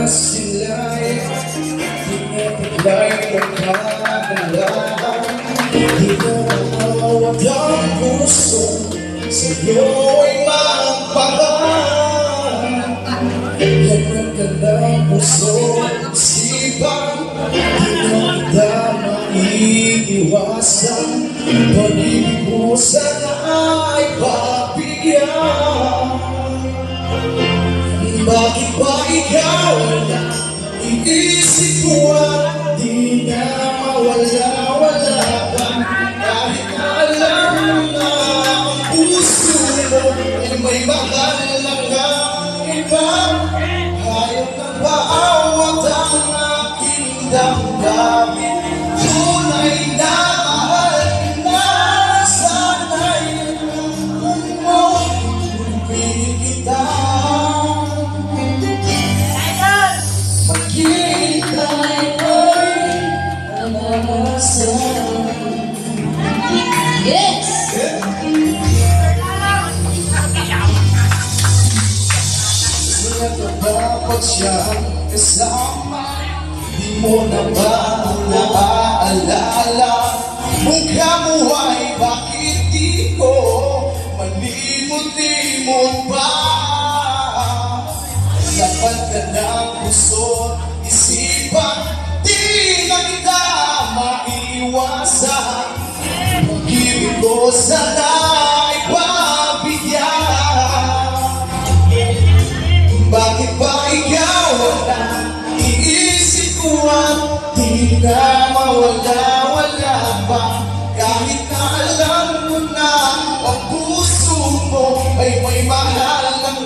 sila'y tinataglay ng kagalakan. Di ko mawag ang puso, sa'yo'y magpahal. Laman ka ng puso, isipan, di mo kita maiiwasan. Pag-ibig mo sana'y pagbigyan. Bakit ba ikaw iisip ko at di na mawala-wala pa? Kahit na alam mo na ang puso mo ay may mahal na kang iba. Ayaw na baawat ang aking damdamin. Tunay na mahal na sana'y alam mo. Pili kita. Yes! Dapat siyang kasama, di mo na ba naaalala? Mukha mo ay bakit di ko malimot-limot pa? Laban ka ng puso, isipan, di na kita maiiwasan. Pag-ibig ko sana'y pagbigyan. Bakit ba ikaw iisip ko at di na mawala-wala pa? Kahit na alam mo na ang puso mo ay may mahal ng